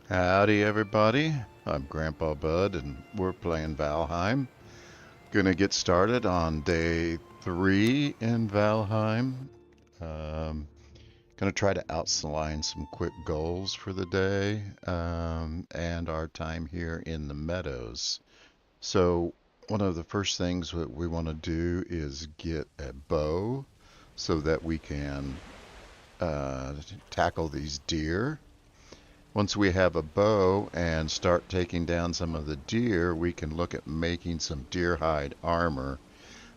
Howdy everybody, I'm Grandpa Bud and we're playing Valheim. Gonna get started on day 3 in Valheim. Um, Gonna try to outline some quick goals for the day and our time here in the Meadows. So one of the first things that we want to do is get a bow so that we can tackle these deer. Once we have a bow and start taking down some of the deer, we can look at making some deer hide armor.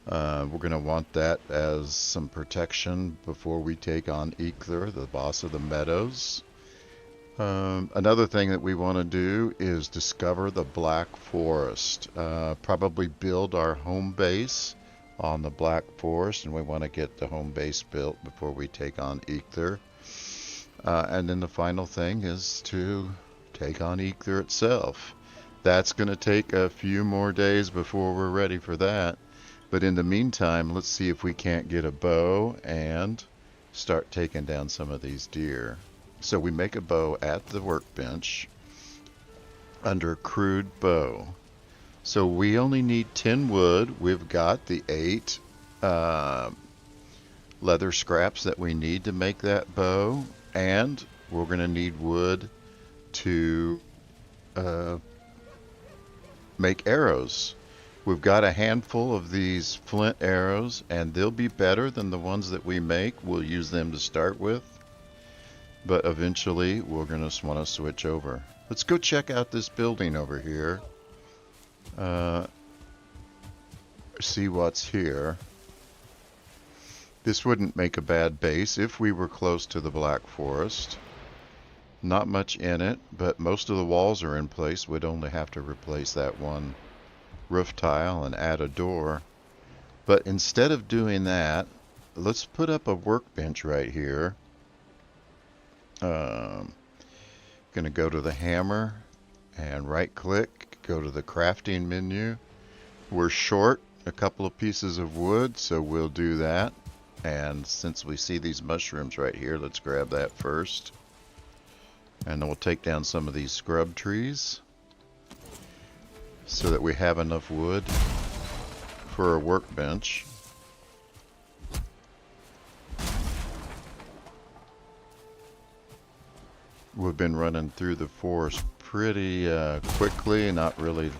We're going to want that as some protection before we take on Exile, the boss of the Meadows. Another thing that we want to do is discover the Black Forest. Probably build our home base on the Black Forest, and we want to get the home base built before we take on Exile. And then the final thing is to take on Exile itself. That's going to take a few more days before we're ready for that. But in the meantime, let's see if we can't get a bow and start taking down some of these deer. So we make a bow at the workbench under Crude Bow. So we only need 10 wood. We've got the 8 leather scraps that we need to make that bow. And we're going to need wood to make arrows. We've got a handful of these flint arrows, and they'll be better than the ones that we make. We'll use them to start with. But eventually, we're going to want to switch over. Let's go check out this building over here. See what's here. This wouldn't make a bad base if we were close to the Black Forest. Not much in it, but most of the walls are in place. We'd only have to replace that one roof tile and add a door. But instead of doing that, let's put up a workbench right here. Gonna go to the hammer and right click, go to the crafting menu. We're short a couple of pieces of wood, so we'll do that. And since we see these mushrooms right here, let's grab that first. And then we'll take down some of these scrub trees so that we have enough wood for a workbench. We've been running through the forest pretty quickly, not really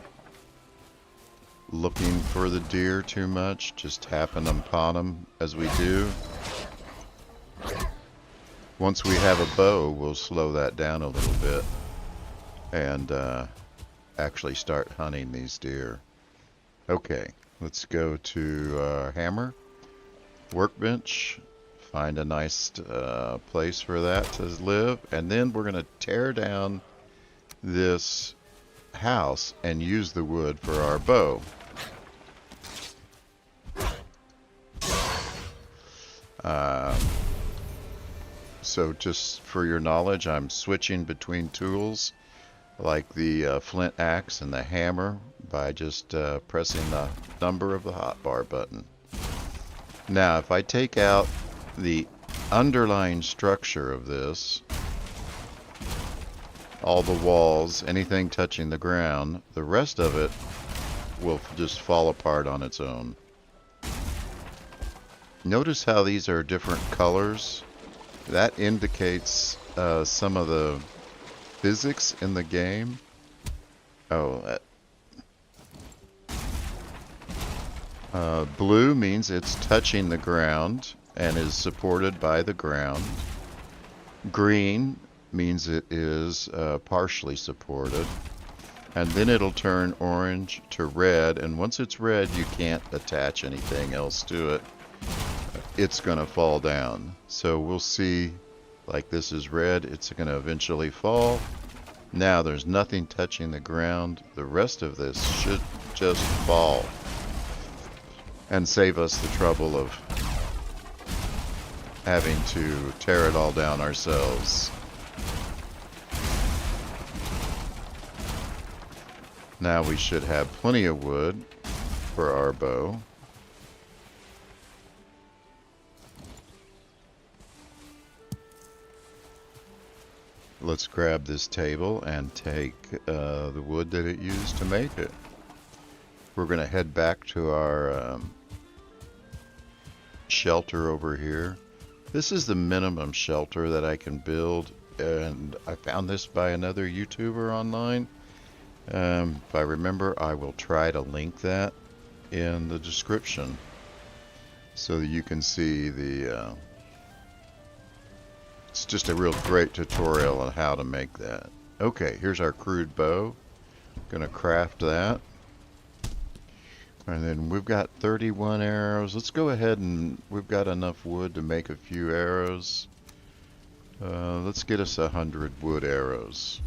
looking for the deer too much, just tapping upon them as we do. Once we have a bow, we'll slow that down a little bit and actually start hunting these deer. Okay, let's go to our hammer, workbench, find a nice place for that to live, and then we're going to tear down this house and use the wood for our bow. So just for your knowledge, I'm switching between tools like the flint axe and the hammer by just pressing the number of the hotbar button. Now if I take out the underlying structure of this, all the walls, anything touching the ground, the rest of it will just fall apart on its own. Notice how these are different colors. That indicates some of the physics in the game. Oh, blue means it's touching the ground and is supported by the ground. Green means it is partially supported. And then it'll turn orange to red, and once it's red, you can't attach anything else to it. It's going to fall down. So we'll see, like this is red, it's going to eventually fall. Now there's nothing touching the ground. The rest of this should just fall and save us the trouble of having to tear it all down ourselves. Now we should have plenty of wood for our bow. let's grab this table and take the wood that it used to make it. We're going to head back to our shelter over here. This is the minimum shelter that I can build, and I found this by another YouTuber online. If I remember, I will try to link that in the description so that you can see the it's just a real great tutorial on how to make that. Okay, here's our crude bow. Gonna craft that. And then we've got 31 arrows. Let's go ahead and we've got enough wood to make a few arrows. Let's get us 100 wood arrows.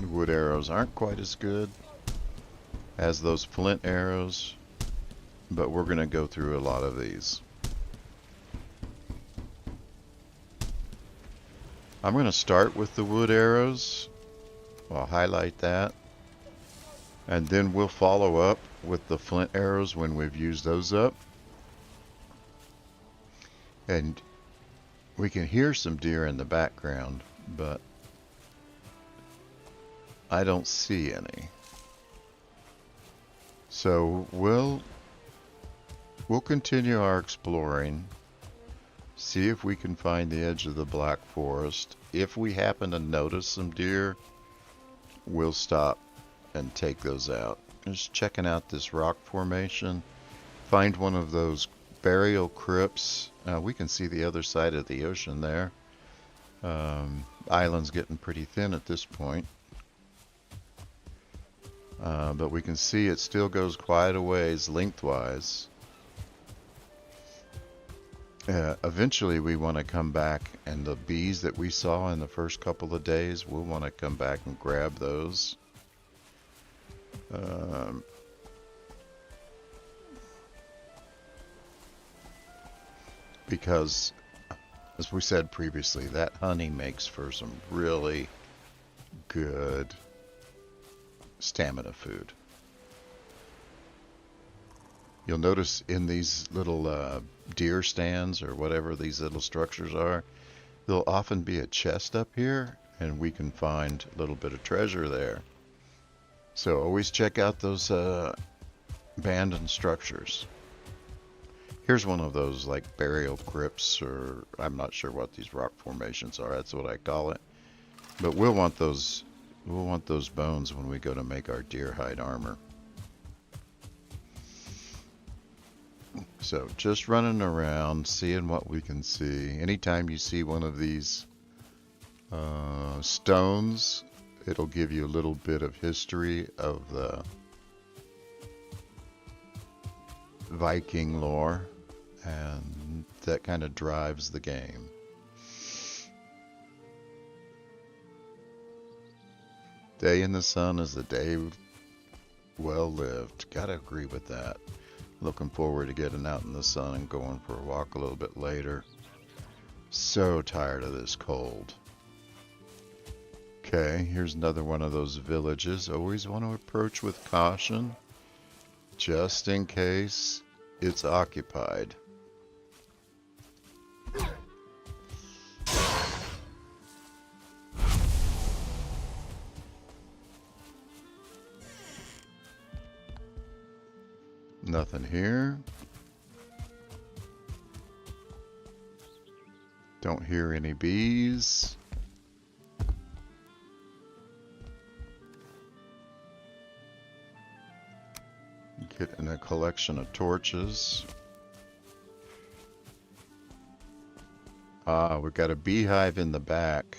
Wood arrows aren't quite as good as those flint arrows, but we're going to go through a lot of these. I'm going to start with the wood arrows. I'll highlight that. And then we'll follow up with the flint arrows when we've used those up. And we can hear some deer in the background, but I don't see any. So we'll continue our exploring, see if we can find the edge of the Black Forest. If we happen to notice some deer, we'll stop and take those out. Just checking out this rock formation. Find one of those burial crypts. We can see the other side of the ocean there. Island's getting pretty thin at this point. But we can see it still goes quite a ways lengthwise. Eventually we want to come back, and the bees that we saw in the first couple of days, we'll want to come back and grab those. Because, as we said previously, that honey makes for some really good stamina food. You'll notice in these little deer stands or whatever these little structures are, there'll often be a chest up here, and we can find a little bit of treasure there. So always check out those abandoned structures. Here's one of those like burial crypts, or I'm not sure what these rock formations are. That's what I call it. But we'll want those bones when we go to make our deer hide armor. So just running around, seeing what we can see. Anytime you see one of these stones, it'll give you a little bit of history of the Viking lore, and that kind of drives the game. Day in the sun is a day well lived. Gotta agree with that. Looking forward to getting out in the sun and going for a walk a little bit later. So tired of this cold. Okay, here's another one of those villages. Always want to approach with caution, just in case it's occupied. Nothing here. Don't hear any bees. Getting a collection of torches. Ah, we've got a beehive in the back.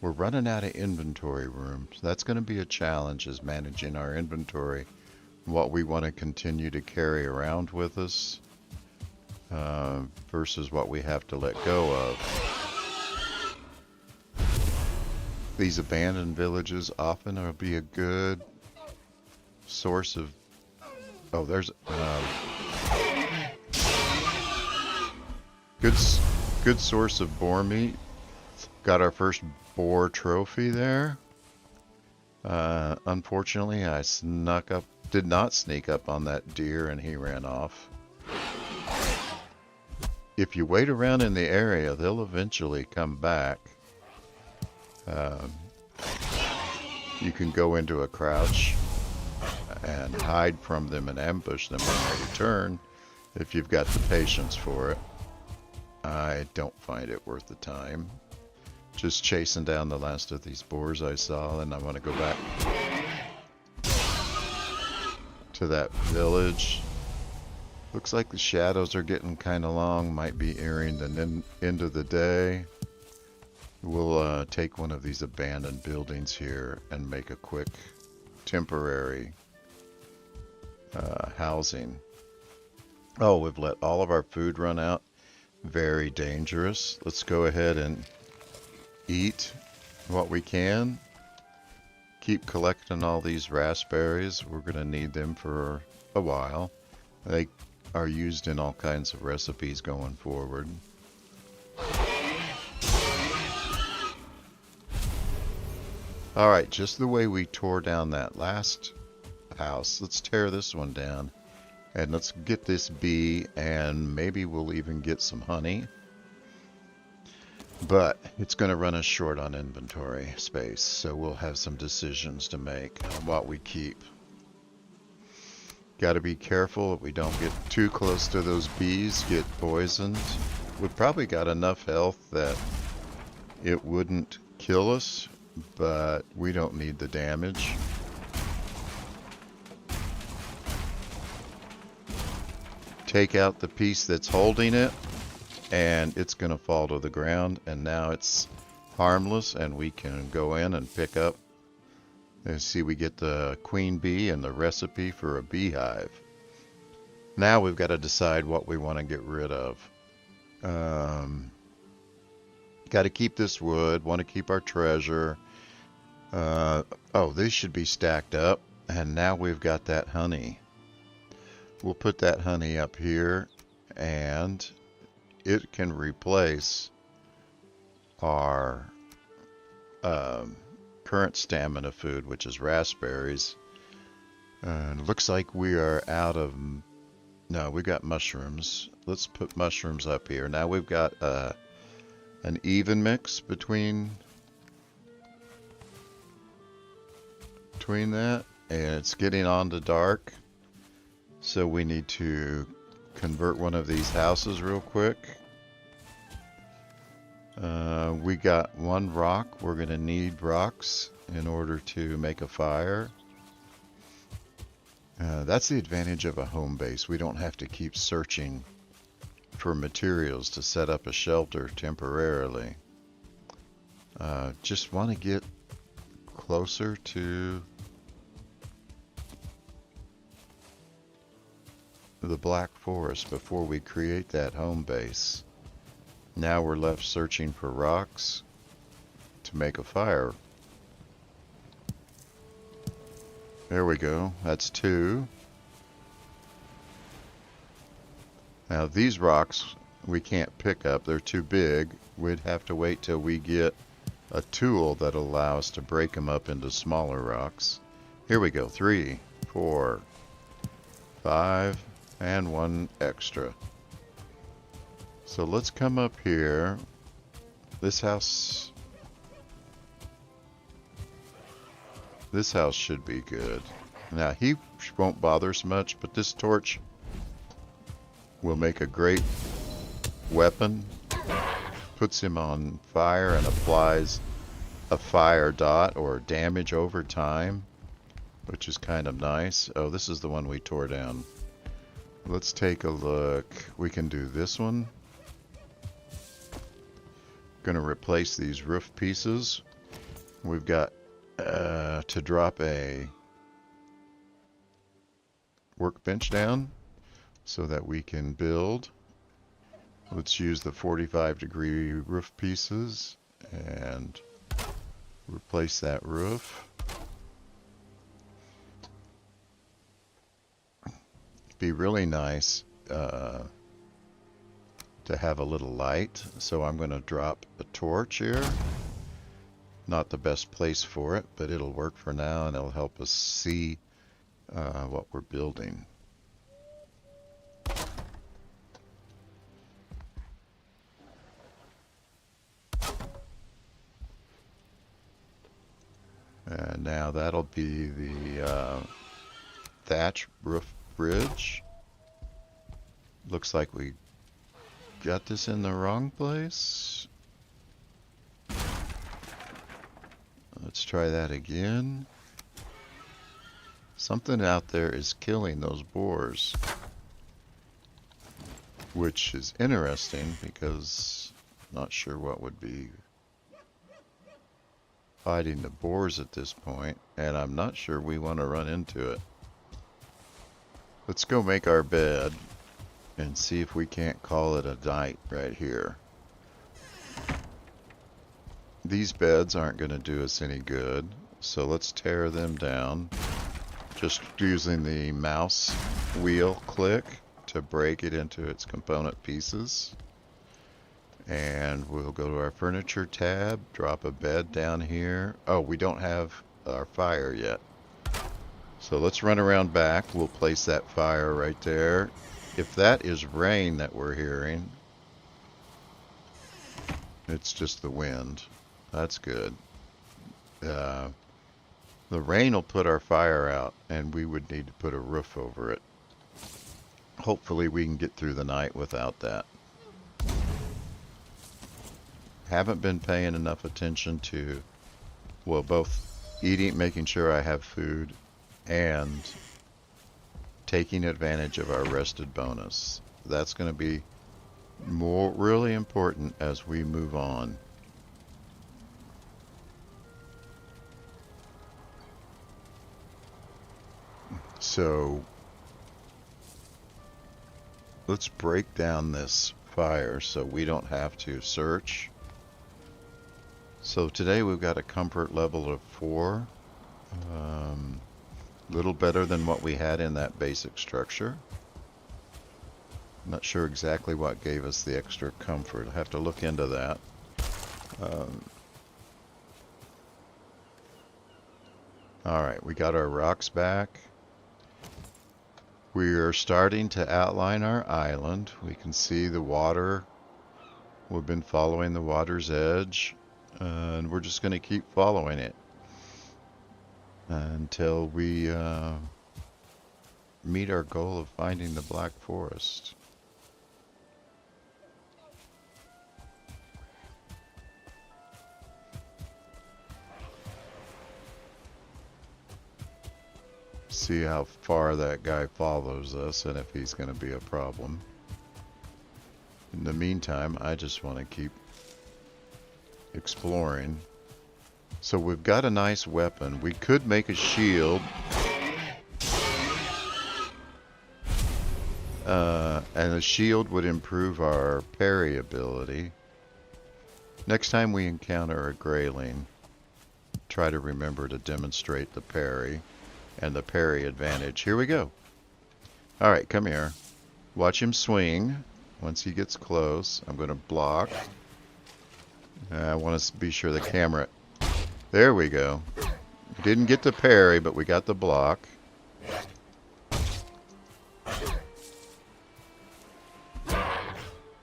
We're running out of inventory room. So that's going to be a challenge, is managing our inventory. What we want to continue to carry around with us versus what we have to let go of. These abandoned villages often will be a good source of... Oh, there's... good source of boar meat. Got our first boar trophy there. Unfortunately, I did not sneak up on that deer, and he ran off. if you wait around in the area, they'll eventually come back. You can go into a crouch and hide from them and ambush them when they return if you've got the patience for it. I don't find it worth the time. Just chasing down the last of these boars I saw, and I want to go back to that village. Looks like the shadows are getting kind of long. Might be nearing the end of the day. We'll take one of these abandoned buildings here and make a quick temporary housing. Oh, we've let all of our food run out. Very dangerous. Let's go ahead and eat what we can. Keep collecting all these raspberries. We're going to need them for a while. They are used in all kinds of recipes going forward. Alright, just the way we tore down that last house, let's tear this one down. And let's get this bee, and maybe we'll even get some honey. But it's going to run us short on inventory space, so we'll have some decisions to make on what we keep. Got to be careful that we don't get too close to those bees, get poisoned. We've probably got enough health that it wouldn't kill us, but we don't need the damage. Take out the piece that's holding it, and it's going to fall to the ground, and now it's harmless, and we can go in and pick up. And see, we get the queen bee and the recipe for a beehive. Now we've got to decide what we want to get rid of. Got to keep this wood, want to keep our treasure. Oh, these should be stacked up, and now we've got that honey. We'll put that honey up here, and it can replace our current stamina food, which is raspberries. And looks like we are out of... No, we got mushrooms. Let's put mushrooms up here. Now we've got an even mix between that, and it's getting on to dark. So we need to convert one of these houses real quick. We got one rock. We're going to need rocks in order to make a fire. That's the advantage of a home base. We don't have to keep searching for materials to set up a shelter temporarily. Just want to get closer to the Black Forest before we create that home base. Now we're left searching for rocks to make a fire. There we go. That's 2. Now these rocks we can't pick up. They're too big. We'd have to wait till we get a tool that'll allow us to break them up into smaller rocks. Here we go. 3, 4, 5, and 1 extra. So let's come up here. This house should be good. Now he won't bother us much, but this torch will make a great weapon. Puts him on fire and applies a fire dot or damage over time, which is kind of nice. Oh, this is the one we tore down. Let's take a look. We can do this one. Going to replace these roof pieces. We've got to drop a workbench down so that we can build. Let's use the 45-degree roof pieces and replace that roof. Be really nice to have a little light, so I'm going to drop a torch here. Not the best place for it, but it'll work for now, and it'll help us see what we're building. Now that'll be the thatch roof bridge. Looks like we got this in the wrong place. Let's try that again. Something out there is killing those boars, which is interesting because I'm not sure what would be fighting the boars at this point, and I'm not sure we want to run into it. Let's go make our bed and see if we can't call it a night right here. These beds aren't going to do us any good, so let's tear them down. Just using the mouse wheel click to break it into its component pieces. And we'll go to our furniture tab, drop a bed down here. Oh, we don't have our fire yet. So let's run around back. We'll place that fire right there. If that is rain that we're hearing, it's just the wind. That's good. The rain will put our fire out, and we would need to put a roof over it. Hopefully we can get through the night without that. Haven't been paying enough attention to, well, both eating, making sure I have food, and taking advantage of our rested bonus. That's going to be really important as we move on. So let's break down this fire so we don't have to search. So today we've got a comfort level of 4. Little better than what we had in that basic structure. Not sure exactly what gave us the extra comfort. I'll have to look into that. Alright, we got our rocks back. We are starting to outline our island. We can see the water. We've been following the water's edge, and we're just going to keep following it until we meet our goal of finding the Black Forest. See how far that guy follows us and if he's going to be a problem. In the meantime, I just want to keep exploring. So we've got a nice weapon. We could make a shield. And a shield would improve our parry ability. Next time we encounter a Greyling, try to remember to demonstrate the parry and the parry advantage. Here we go. Alright, come here. Watch him swing. Once he gets close, I'm going to block. I want to be sure the camera... There we go. Didn't get the parry, but we got the block.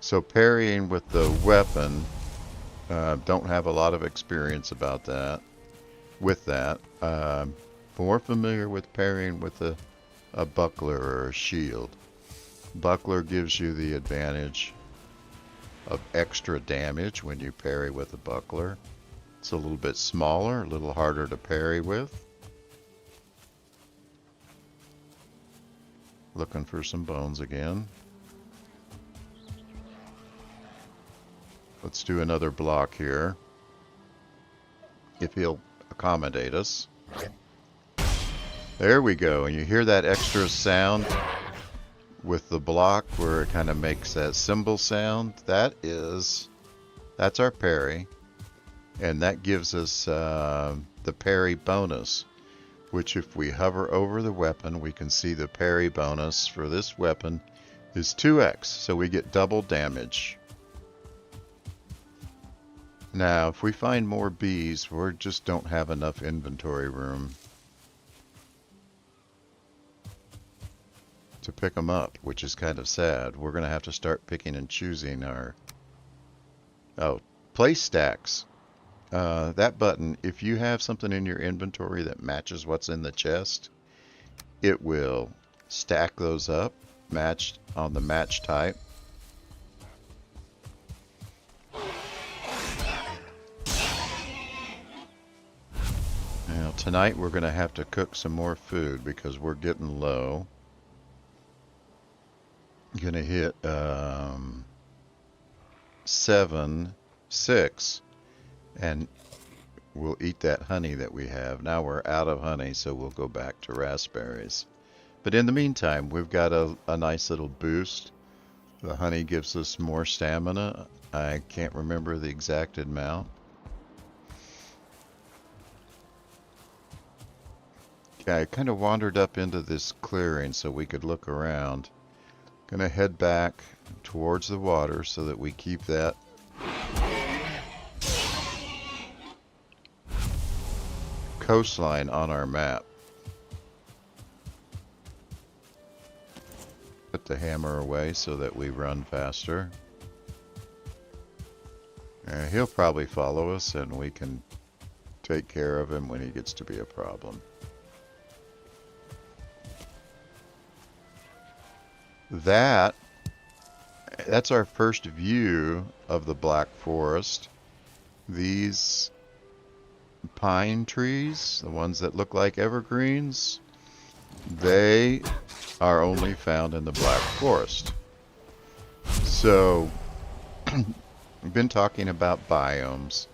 So parrying with the weapon, don't have a lot of experience about that. With that, more familiar with parrying with a buckler or a shield. Buckler gives you the advantage of extra damage when you parry with a buckler. It's a little bit smaller, a little harder to parry with. Looking for some bones again. Let's do another block here, if he'll accommodate us. There we go, and you hear that extra sound with the block where it kind of makes that cymbal sound. That's our parry, and that gives us the parry bonus, which if we hover over the weapon, we can see the parry bonus for this weapon is 2x, so we get double damage. Now, if we find more bees, we just don't have enough inventory room to pick them up, which is kind of sad. We're going to have to start picking and choosing our... Oh, place stacks. that button, if you have something in your inventory that matches what's in the chest, it will stack those up, matched on the match type. Now tonight we're going to have to cook some more food because we're getting low. Going to hit 7, 6, and we'll eat that honey that we have. Now we're out of honey, so we'll go back to raspberries. But in the meantime, we've got a nice little boost. The honey gives us more stamina. I can't remember the exact amount. I kind of wandered up into this clearing so we could look around. Gonna head back towards the water so that we keep that coastline on our map. Put the hammer away so that we run faster. He'll probably follow us and we can take care of him when he gets to be a problem. That's our first view of the Black Forest. These pine trees, the ones that look like evergreens, they are only found in the Black Forest. So, we've been talking about biomes.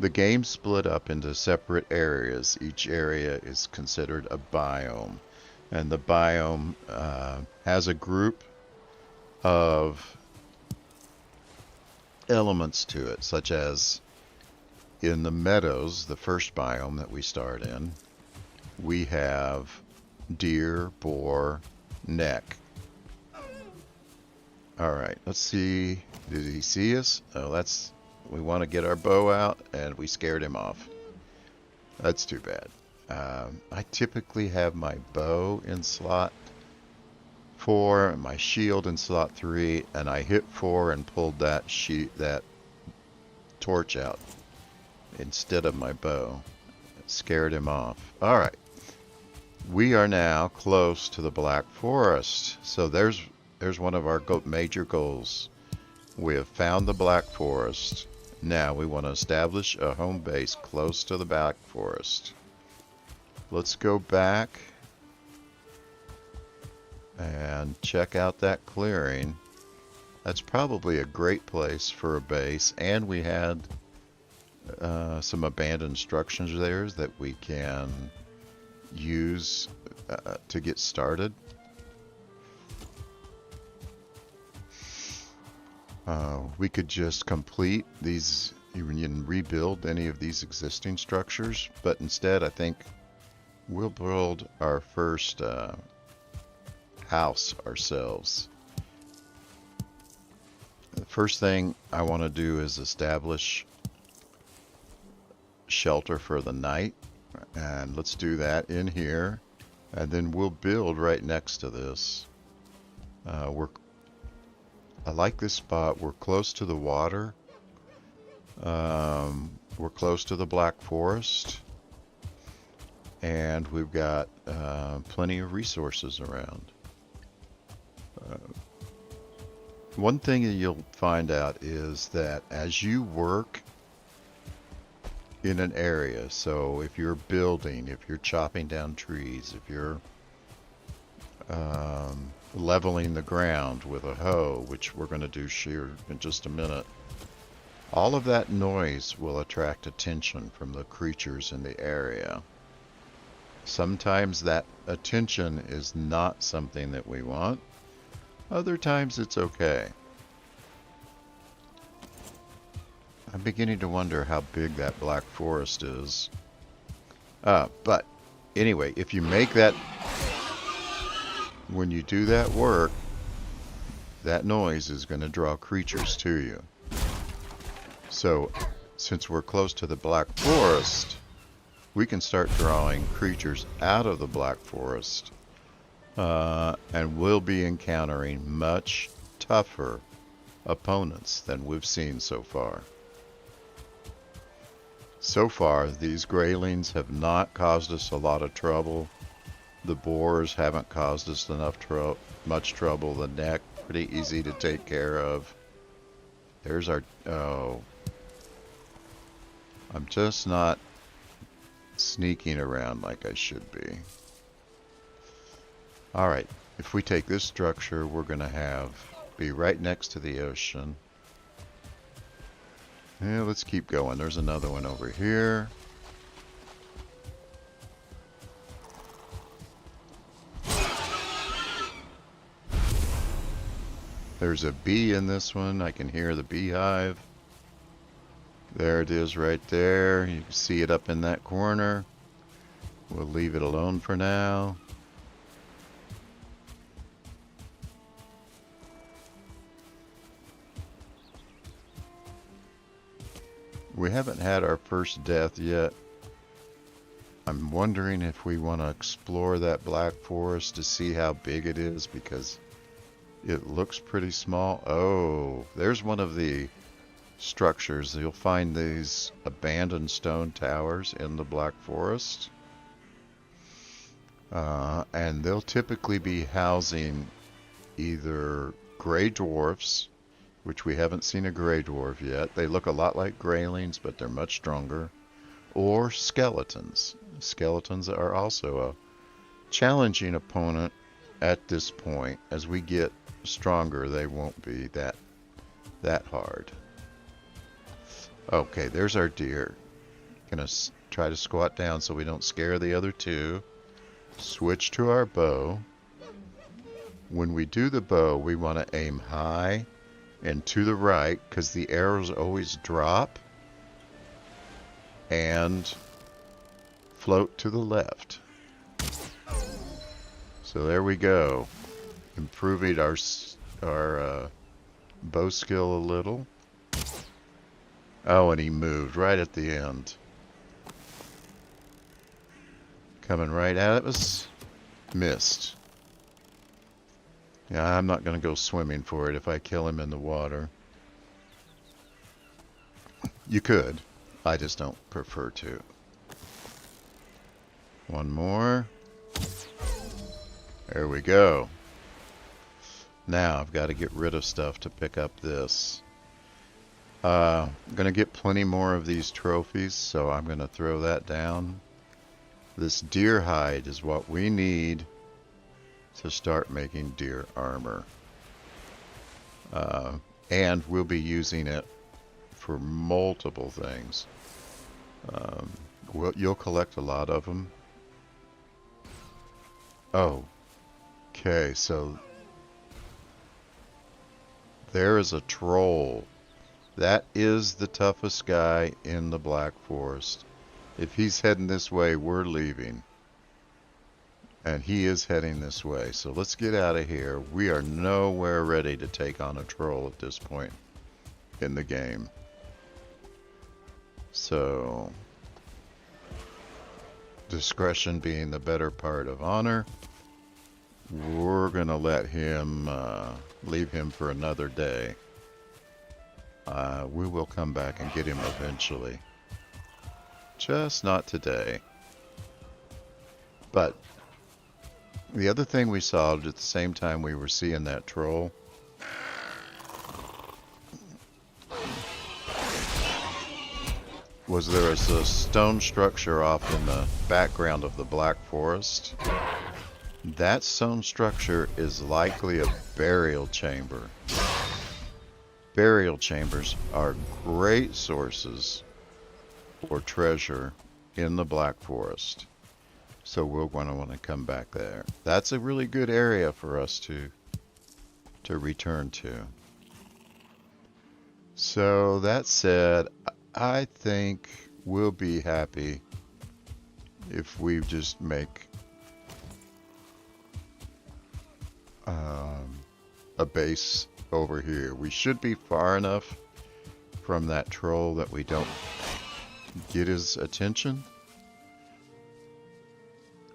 The game split up into separate areas. Each area is considered a biome. And the biome has a group of elements to it, such as in the Meadows, the first biome that we start in, we have deer, boar, neck. Alright, let's see. Did he see us? Oh, we want to get our bow out, and we scared him off. That's too bad. I typically have my bow in slot 4 and my shield in slot 3, and I hit 4 and pulled that torch out instead of my bow. It scared him off. Alright. We are now close to the Black Forest. So there's one of our major goals. We have found the Black Forest. Now we want to establish a home base close to the Black Forest. Let's go back and check out that clearing. That's probably a great place for a base, and we had some abandoned structures there that we can use to get started. We could just complete these, even rebuild any of these existing structures, but instead I think we'll build our first house ourselves. The first thing I want to do is establish shelter for the night, and let's do that in here, and then we'll build right next to this. I like this spot. We're close to the water. We're close to the Black Forest. And we've got plenty of resources around. One thing that you'll find out is that as you work in an area, so if you're building, if you're chopping down trees, if you're leveling the ground with a hoe, which we're going to do shear in just a minute, all of that noise will attract attention from the creatures in the area. Sometimes that attention is not something that we want. Other times it's okay. I'm beginning to wonder how big that Black Forest is. But anyway, if you make that, when you do that work, that noise is going to draw creatures to you. So, since we're close to the Black Forest, we can start drawing creatures out of the Black Forest, and we'll be encountering much tougher opponents than we've seen so far. So far, these Greylings have not caused us a lot of trouble. The boars haven't caused us much trouble. The neck, pretty easy to take care of. There's our... Oh. I'm just not sneaking around like I should be. Alright, if we take this structure, we're going to be right next to the ocean. Yeah, let's keep going. There's another one over here. There's a bee in this one. I can hear the beehive. There it is right there. You can see it up in that corner. We'll leave it alone for now. We haven't had our first death yet. I'm wondering if we want to explore that black forest to see how big it is, because it looks pretty small. Oh, there's one of the structures. You'll find these abandoned stone towers in the black forest. And they'll typically be housing either gray dwarfs, which we haven't seen a gray dwarf yet. They look a lot like Greylings, but they're much stronger. Or skeletons. Skeletons are also a challenging opponent at this point. As we get stronger, they won't be that hard. Okay, there's our deer. Gonna try to squat down so we don't scare the other two. Switch to our bow. When we do the bow, we want to aim high and to the right, because the arrows always drop and float to the left. So there we go, improving our bow skill a little. Oh, and he moved right at the end, coming right at us. Missed. Yeah, I'm not going to go swimming for it if I kill him in the water. You could. I just don't prefer to. One more. There we go. Now I've got to get rid of stuff to pick up this. I'm going to get plenty more of these trophies, so I'm going to throw that down. This deer hide is what we need to start making deer armor. And we'll be using it for multiple things. You'll collect a lot of them. Oh, okay, so there is a troll. That is the toughest guy in the Black Forest. If he's heading this way, we're leaving. And he is heading this way. So let's get out of here. We are nowhere ready to take on a troll at this point in the game. So, discretion being the better part of honor, we're going to let him, leave him for another day. We will come back and get him eventually. Just not today. But the other thing we solved at the same time we were seeing that troll was there was a stone structure off in the background of the Black Forest. That stone structure is likely a burial chamber. Burial chambers are great sources for treasure in the Black Forest. So we're going to want to come back there. That's a really good area for us to return to. So that said, I think we'll be happy if we just make a base over here. We should be far enough from that troll that we don't get his attention.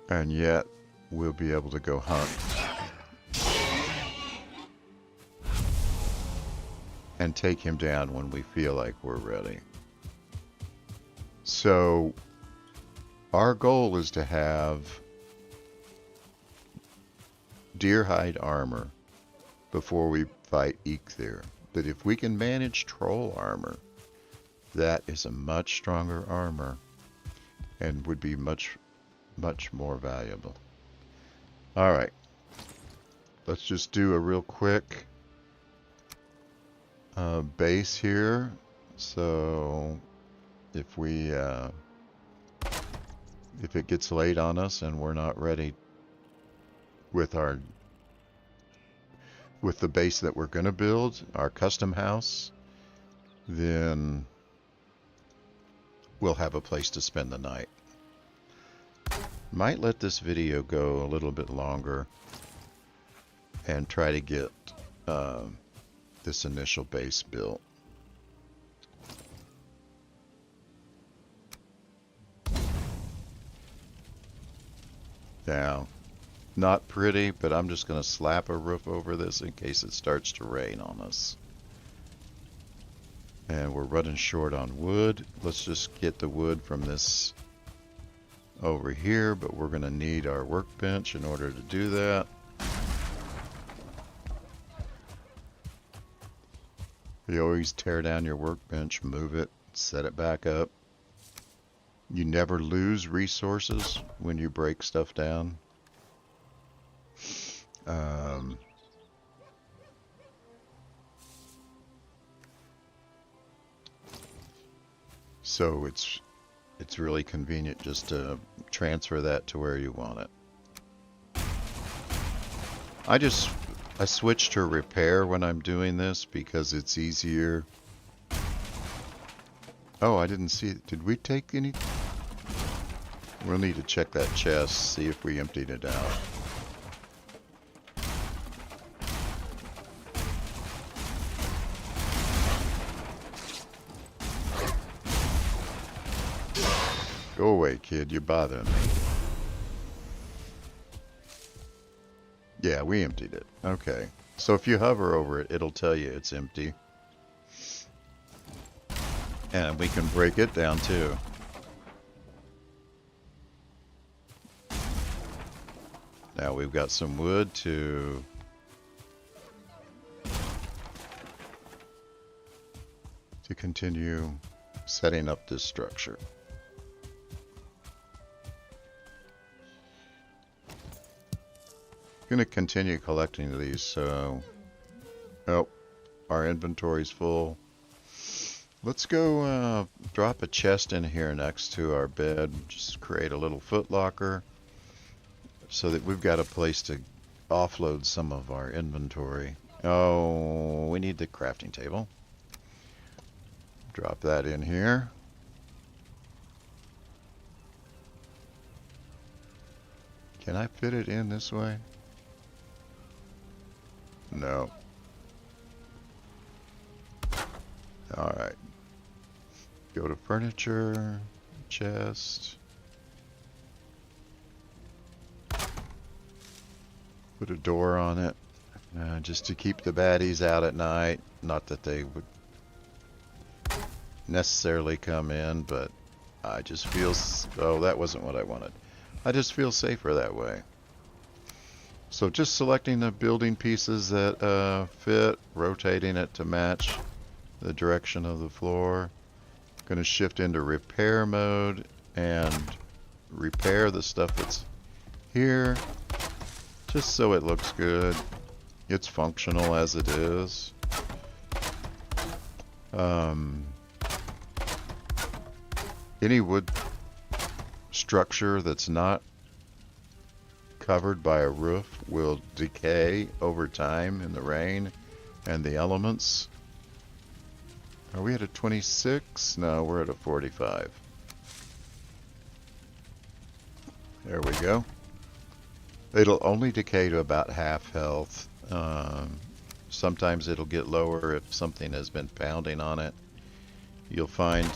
And yet, we'll be able to go hunt. And take him down when we feel like we're ready. So our goal is to have deer hide armor before we fight Exile. But if we can manage troll armor, that is a much stronger armor and would be much more valuable. All right, let's just do a real quick base here. So if it gets late on us and we're not ready with the base that we're going to build, our custom house, then we'll have a place to spend the night. Might let this video go a little bit longer and try to get this initial base built. Now, not pretty, but I'm just going to slap a roof over this in case it starts to rain on us. And we're running short on wood. Let's just get the wood from this over here, but we're going to need our workbench in order to do that. You always tear down your workbench, move it, set it back up. You never lose resources when you break stuff down. So it's really convenient just to transfer that to where you want it. I switch to repair when I'm doing this because it's easier. Oh, I didn't see it. Did we take any? We'll need to check that chest, see if we emptied it out. Go away, kid. You're bothering me. Yeah, we emptied it. Okay. So if you hover over it, it'll tell you it's empty. And we can break it down too. Now we've got some wood to continue setting up this structure. I'm going to continue collecting these, so oh, our inventory's full. Let's go drop a chest in here next to our bed. Just create a little foot locker so that we've got a place to offload some of our inventory. Oh, we need the crafting table. Drop that in here. Can I fit it in this way? No. Alright. Go to furniture, chest. Put a door on it, just to keep the baddies out at night. Not that they would necessarily come in, but I just feel... Oh, that wasn't what I wanted. I just feel safer that way. So just selecting the building pieces that fit, rotating it to match the direction of the floor. Going to shift into repair mode and repair the stuff that's here, just so it looks good. It's functional as it is. Any wood structure that's not covered by a roof will decay over time in the rain and the elements. Are we at a 26? No, we're at a 45. There we go. It'll only decay to about half health. Sometimes it'll get lower if something has been pounding on it. You'll find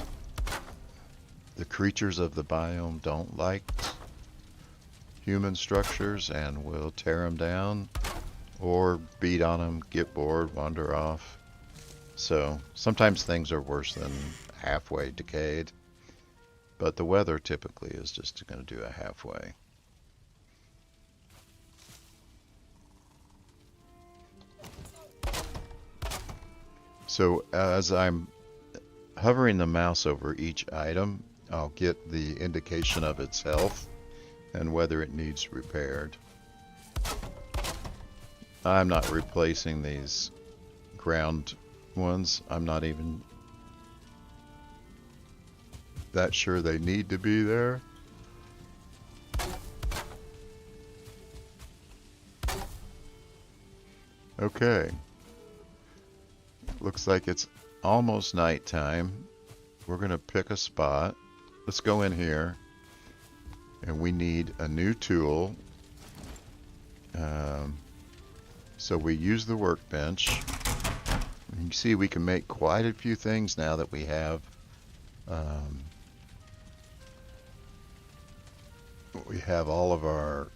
the creatures of the biome don't like human structures and will tear them down or beat on them, get bored, wander off. So sometimes things are worse than halfway decayed. but the weather typically is just going to do a halfway. So as I'm hovering the mouse over each item, I'll get the indication of its health and whether it needs repaired. I'm not replacing these ground ones. I'm not even that sure they need to be there. Okay. Looks like it's almost nighttime. We're going to pick a spot. Let's go in here. And we need a new tool. So we use the workbench. You can see we can make quite a few things now that we have all of our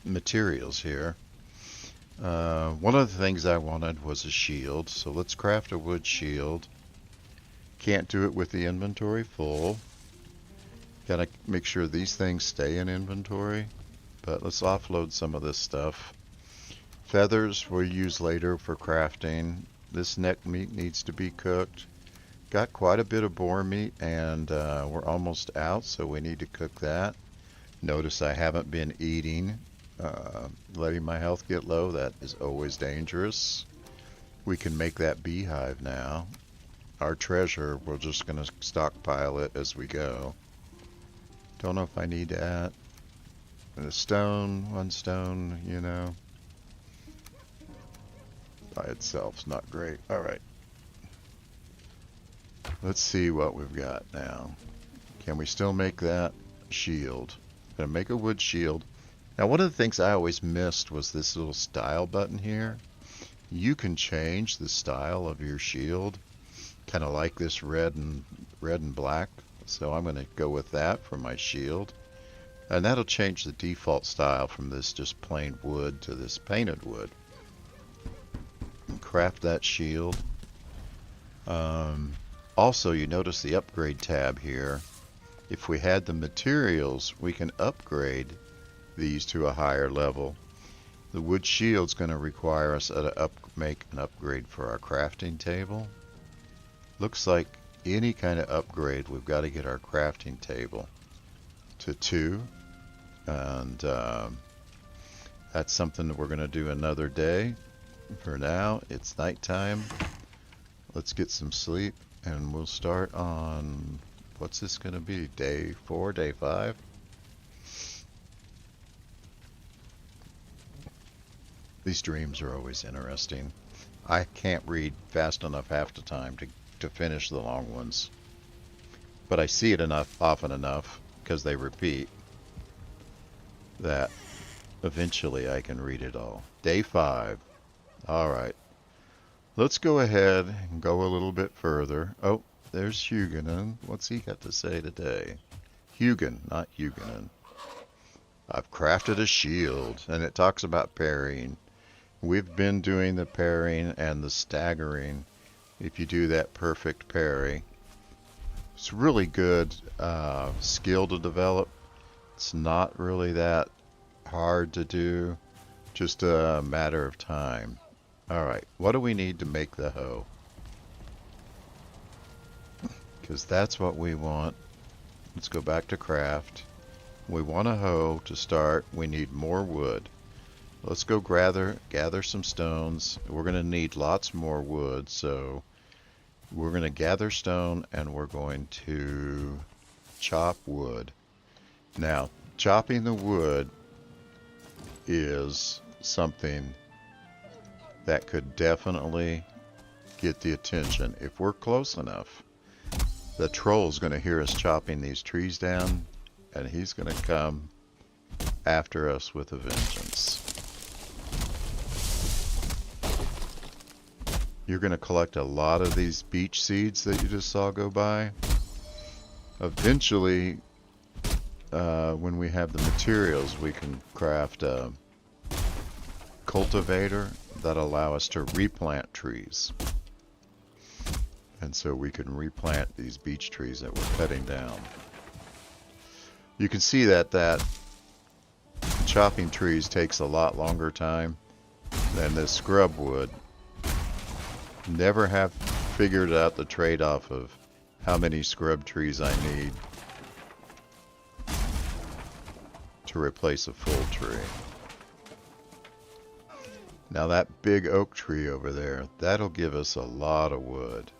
materials here. One of the things I wanted was a shield, so let's craft a wood shield. Can't do it with the inventory full. Gotta make sure these things stay in inventory, but let's offload some of this stuff. Feathers we'll use later for crafting. This neck meat needs to be cooked. Got quite a bit of boar meat, and we're almost out, so we need to cook that. Notice I haven't been eating. Letting my health get low, that is always dangerous. We can make that beehive now. Our treasure, we're just going to stockpile it as we go. Don't know if I need to add a stone, one stone, you know. By itself's not great. Alright. Let's see what we've got now. Can we still make that shield? Gonna make a wood shield. Now, one of the things I always missed was this little style button here. You can change the style of your shield, kind of like this red and black. So I'm going to go with that for my shield, and that'll change the default style from this just plain wood to this painted wood. And craft that shield. Also, you notice the upgrade tab here. If we had the materials, we can upgrade these to a higher level. The wood shield's going to require us to make an upgrade for our crafting table. Looks like any kind of upgrade, we've got to get our crafting table to 2, and that's something that we're going to do another day. For now, it's nighttime. Let's get some sleep, and we'll start on, what's this going to be, day 4, day 5? These dreams are always interesting. I can't read fast enough half the time to finish the long ones. But I see it often enough, because they repeat, that eventually I can read it all. Day 5. Alright. Let's go ahead and go a little bit further. Oh, there's Huguenin. What's he got to say today? Hugin, not Huguenin. I've crafted a shield, and it talks about parrying. We've been doing the parrying and the staggering. If you do that perfect parry, it's really good skill to develop. It's not really that hard to do, just a matter of time. Alright, what do we need to make the hoe? Because that's what we want. Let's go back to craft. We want a hoe to start. We need more wood. Let's go gather some stones. We're going to need lots more wood, so we're going to gather stone and we're going to chop wood. Now, chopping the wood is something that could definitely get the attention if we're close enough. The troll's going to hear us chopping these trees down, and he's going to come after us with a vengeance. You're going to collect a lot of these beech seeds that you just saw go by. Eventually, when we have the materials, we can craft a cultivator that allow us to replant trees. And so we can replant these beech trees that we're cutting down. You can see that chopping trees takes a lot longer time than this scrub wood. Never have figured out the trade-off of how many scrub trees I need to replace a full tree. Now that big oak tree over there, that'll give us a lot of wood.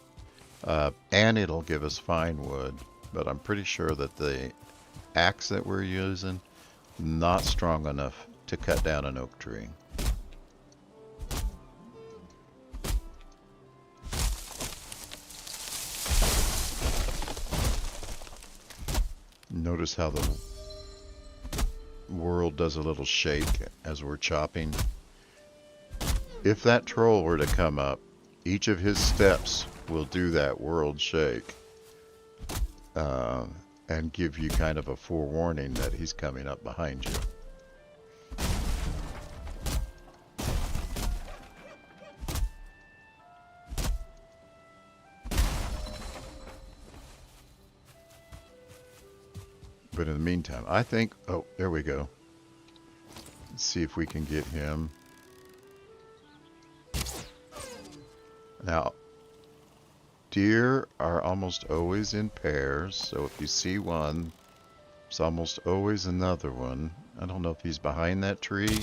And it'll give us fine wood, but I'm pretty sure that the axe that we're using, not strong enough to cut down an oak tree. Notice how the world does a little shake as we're chopping. If that troll were to come up, each of his steps will do that world shake. And give you kind of a forewarning that he's coming up behind you. But in the meantime, I think, oh, there we go. Let's see if we can get him. Now, deer are almost always in pairs, so if you see one, it's almost always another one. I don't know if he's behind that tree.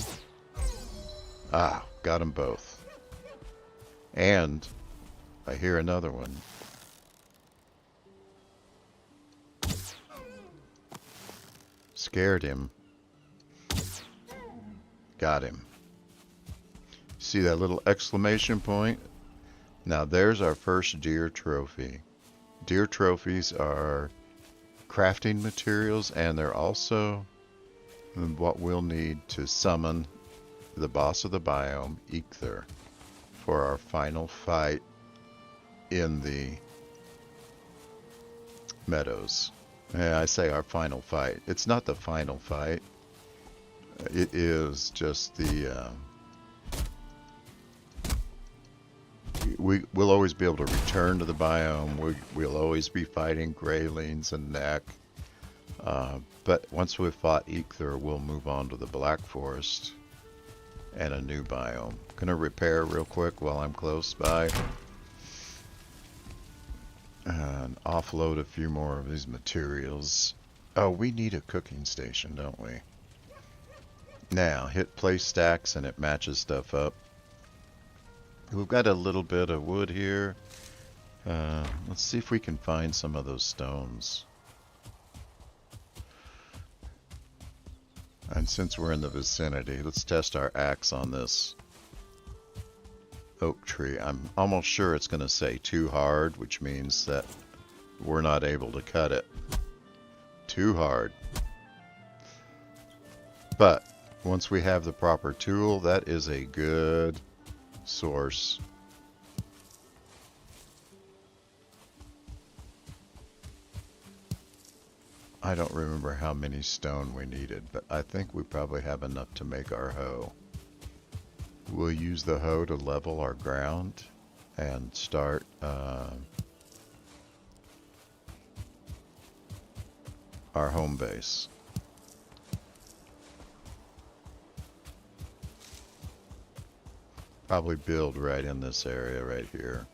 Ah, got them both. And I hear another one. Scared him. Got him. See that little exclamation point? Now there's our first deer trophy. Deer trophies are crafting materials, and they're also what we'll need to summon the boss of the biome, Exile, for our final fight in the Meadows. Yeah, I say our final fight. It's not the final fight. It is just the... We'll always be able to return to the biome. We'll always be fighting Greylings and neck. But once we've fought Exile, we'll move on to the Black Forest and a new biome. Gonna repair real quick while I'm close by. And offload a few more of these materials. Oh, we need a cooking station, don't we? Now, hit place stacks and it matches stuff up. We've got a little bit of wood here. Let's see if we can find some of those stones. And since we're in the vicinity, let's test our axe on this oak tree. I'm almost sure it's going to say too hard, which means that we're not able to cut it. Too hard. But once we have the proper tool, that is a good source. I don't remember how many stone we needed, but I think we probably have enough to make our hoe. We'll use the hoe to level our ground and start our home base. Probably build right in this area right here.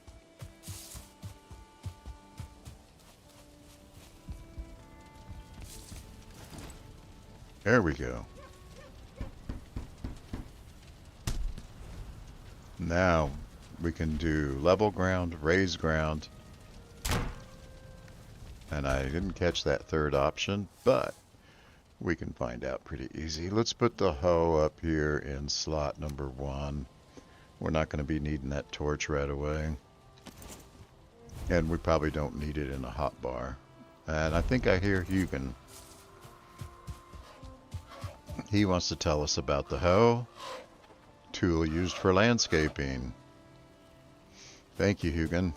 There we go. Now we can do level ground, raise ground. And I didn't catch that third option, but we can find out pretty easy. Let's put the hoe up here in slot number 1. We're not going to be needing that torch right away. And we probably don't need it in a hot bar. And I think I hear Hugin. He wants to tell us about the hoe. Tool used for landscaping. Thank you, Hugin.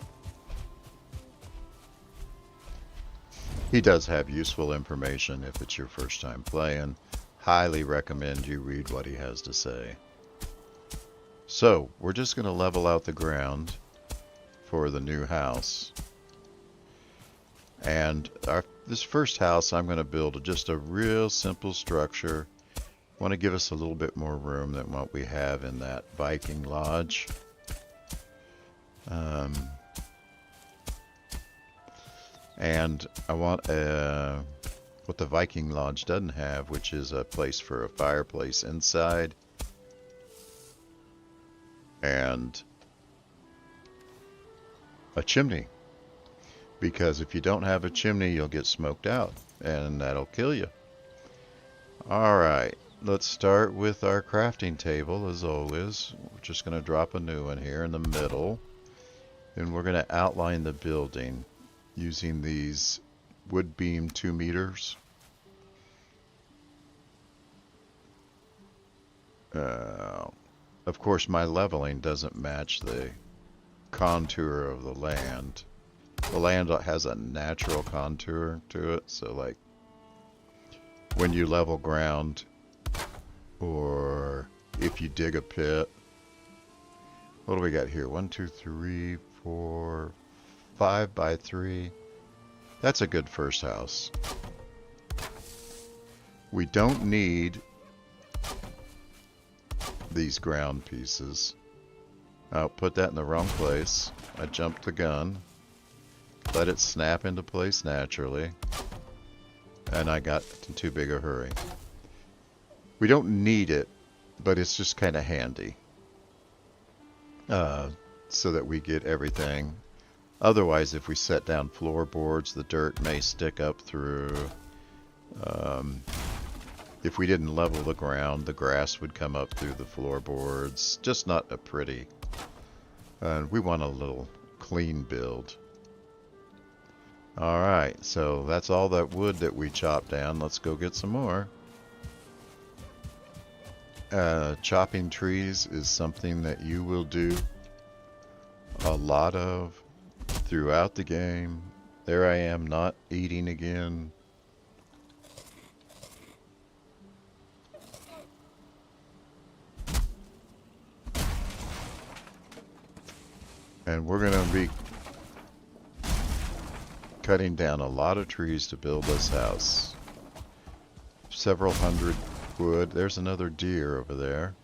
He does have useful information if it's your first time playing. Highly recommend you read what he has to say. So, we're just going to level out the ground for the new house. And this first house, I'm going to build just a real simple structure. Want to give us a little bit more room than what we have in that Viking lodge. And I want what the Viking lodge doesn't have, which is a place for a fireplace inside. And a chimney. Because if you don't have a chimney, you'll get smoked out, and that'll kill you. Alright, let's start with our crafting table, as always. We're just going to drop a new one here in the middle. And we're going to outline the building using these wood beam 2 meters. Of course, my leveling doesn't match the contour of the land. The land has a natural contour to it, so like when you level ground, or if you dig a pit. What do we got here? 1, 2, 3, 4, 5 by 3. That's a good first house. We don't need these ground pieces. I'll put that in the wrong place. I jumped the gun. Let it snap into place naturally. And I got in too big a hurry. We don't need it, but it's just kind of handy. So that we get everything. Otherwise, if we set down floorboards, the dirt may stick up through. If we didn't level the ground, the grass would come up through the floorboards. Just not a pretty. We want a little clean build. Alright, so that's all that wood that we chopped down. Let's go get some more. Chopping trees is something that you will do a lot of throughout the game. There I am, not eating again. And we're going to be cutting down a lot of trees to build this house. Several hundred wood. There's another deer over there.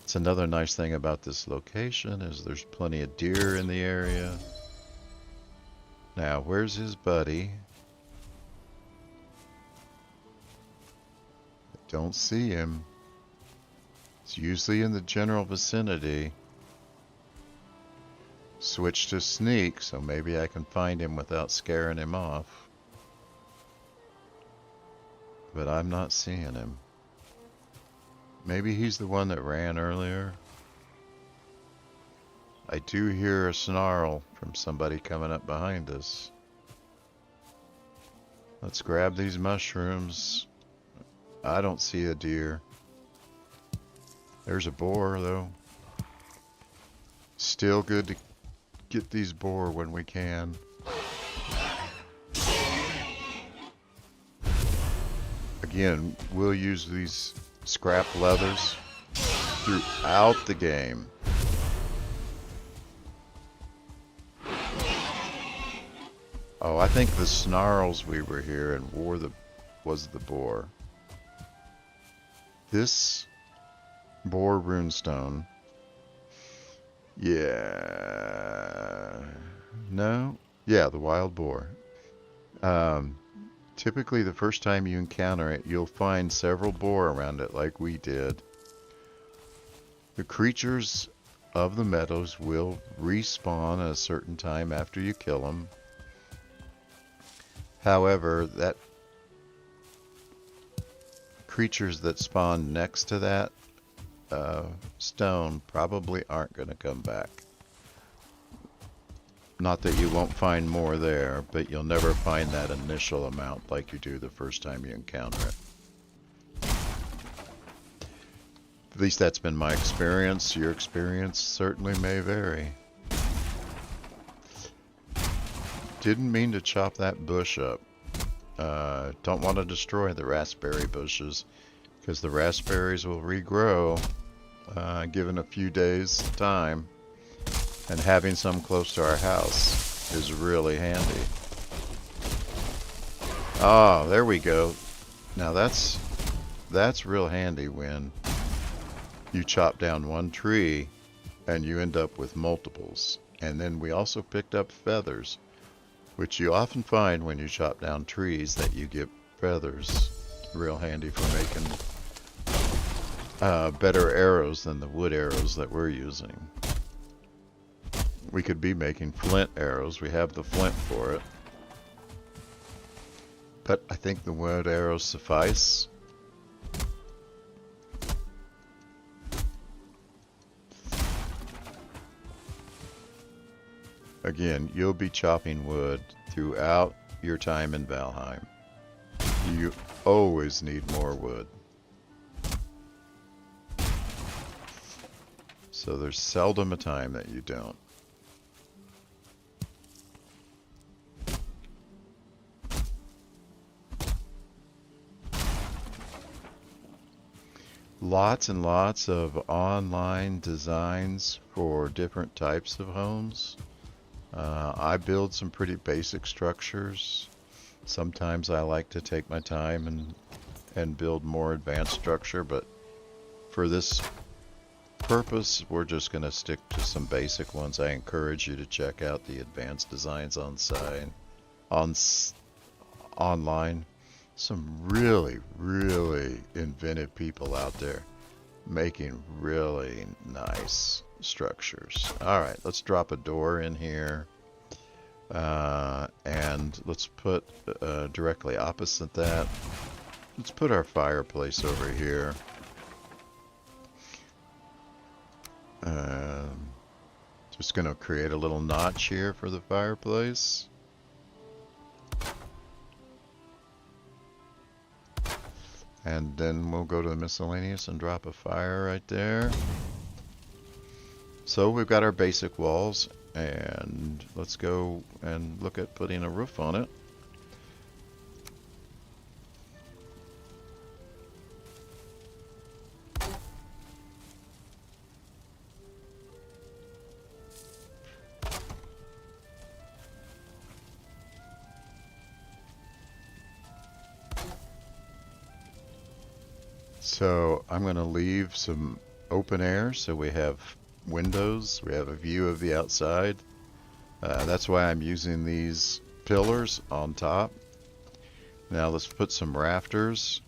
It's another nice thing about this location is there's plenty of deer in the area. Now, where's his buddy? I don't see him. It's usually in the general vicinity. Switch to sneak, so maybe I can find him without scaring him off. But I'm not seeing him. Maybe he's the one that ran earlier. I do hear a snarl from somebody coming up behind us. Let's grab these mushrooms. I don't see a deer. There's a boar, though. Still good to get these boar when we can. Again, we'll use these scrap leathers throughout the game. Oh, I think the snarls we were hearing was the boar. This boar runestone. Yeah. No? Yeah, the wild boar. Typically the first time you encounter it, you'll find several boar around it like we did. The creatures of the meadows will respawn at a certain time after you kill them. However, that creatures that spawn next to that stone probably aren't going to come back. Not that you won't find more there, but you'll never find that initial amount like you do the first time you encounter it. At least that's been my experience. Your experience certainly may vary. Didn't mean to chop that bush up. Don't want to destroy the raspberry bushes because the raspberries will regrow given a few days time. And having some close to our house is really handy. Oh, there we go. Now that's real handy when you chop down one tree and you end up with multiples. And then we also picked up feathers, which you often find when you chop down trees, that you get feathers. Real handy for making better arrows than the wood arrows that we're using. We could be making flint arrows. We have the flint for it. But I think the wood arrows suffice. Again, you'll be chopping wood throughout your time in Valheim. You always need more wood. So there's seldom a time that you don't. Lots and lots of online designs for different types of homes. I build some pretty basic structures. Sometimes I like to take my time and build more advanced structure, but for this purpose, we're just going to stick to some basic ones. I encourage you to check out the advanced designs online. Some really, really inventive people out there making really nice structures. Alright, let's drop a door in here. And let's put directly opposite that. Let's put our fireplace over here. Just going to create a little notch here for the fireplace. And then we'll go to the miscellaneous and drop a fire right there. So we've got our basic walls, and let's go and look at putting a roof on it. So I'm going to leave some open air so we have windows, we have a view of the outside. That's why I'm using these pillars on top. Now let's put some rafters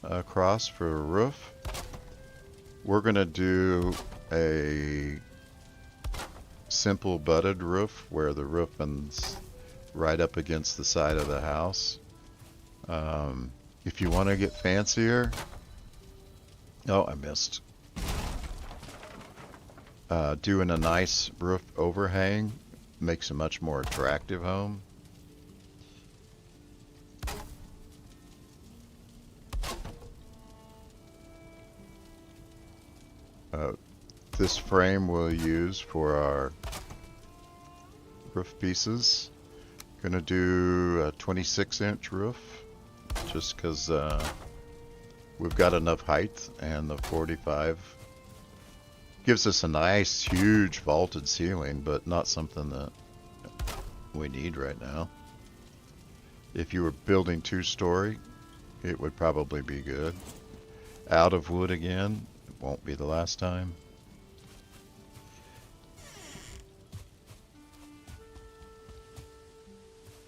across for a roof. We're going to do a simple butted roof where the roof ends right up against the side of the house. If you want to get fancier, oh, I missed. Doing a nice roof overhang makes a much more attractive home. This frame we'll use for our roof pieces. Gonna do a 26-inch roof just because we've got enough height, and the 45 gives us a nice huge vaulted ceiling, but not something that we need right now. If you were building 2-story, it would probably be good. Out of wood again, it won't be the last time.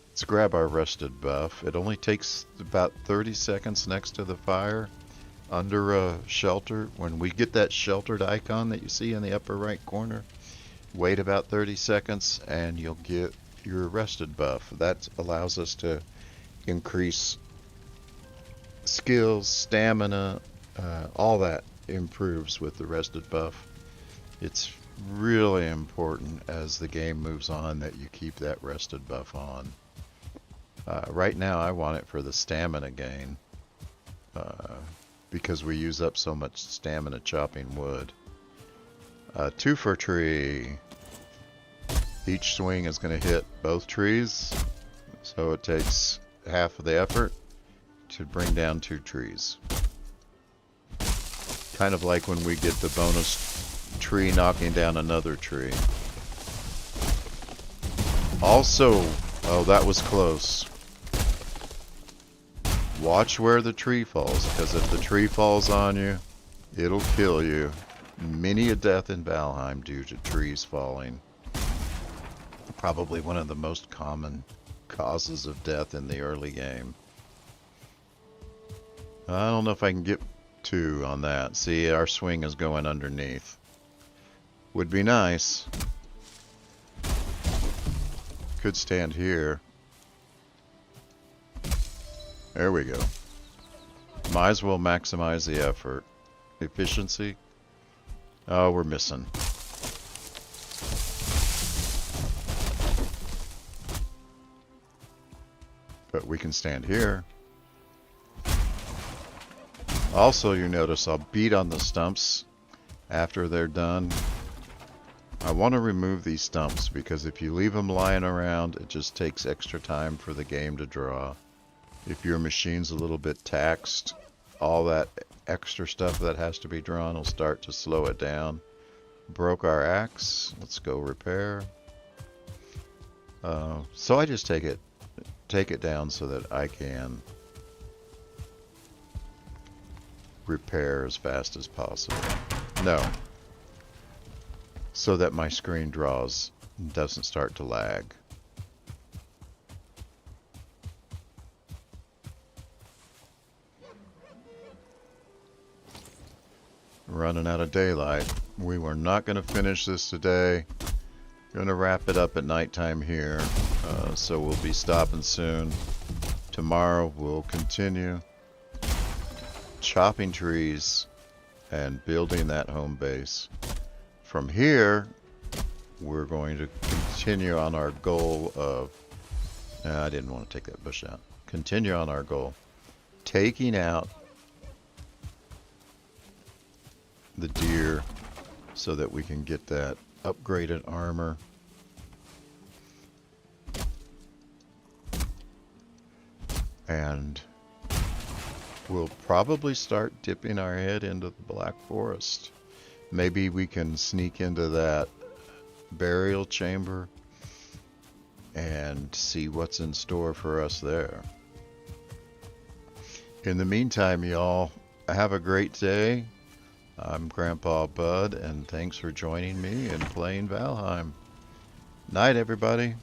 Let's grab our rusted buff. It only takes about 30 seconds next to the fire under a shelter. When we get that sheltered icon that you see in the upper right corner, wait about 30 seconds and you'll get your rested buff. That allows us to increase skills, stamina, all that improves with the rested buff. It's really important as the game moves on that you keep that rested buff on. Right now I want it for the stamina gain, because we use up so much stamina chopping wood. 2 for tree. Each swing is going to hit both trees, so it takes half of the effort to bring down 2 trees. Kind of like when we get the bonus tree knocking down another tree. Also, oh, that was close. Watch where the tree falls, because if the tree falls on you, it'll kill you. Many a death in Valheim due to trees falling. Probably one of the most common causes of death in the early game. I don't know if I can get 2 on that. See, our swing is going underneath. Would be nice. Could stand here. There we go. Might as well maximize the effort. Efficiency. Oh, we're missing. But we can stand here. Also, you notice I'll beat on the stumps after they're done. I want to remove these stumps because if you leave them lying around, it just takes extra time for the game to draw. If your machine's a little bit taxed, all that extra stuff that has to be drawn will start to slow it down. Broke our axe. Let's go repair. So I just take it down so that I can repair as fast as possible. No. So that my screen draws doesn't start to lag. Running out of daylight. We were not going to finish this today. Going to wrap it up at nighttime here. So we'll be stopping soon. Tomorrow we'll continue chopping trees and building that home base. From here, we're going to continue on our goal of... I didn't want to take that bush out. Continue on our goal. Taking out the deer so that we can get that upgraded armor. And we'll probably start dipping our head into the Black Forest. Maybe we can sneak into that burial chamber and see what's in store for us there. In the meantime, y'all, have a great day. I'm Grandpa Bud, and thanks for joining me in playing Valheim. Night, everybody.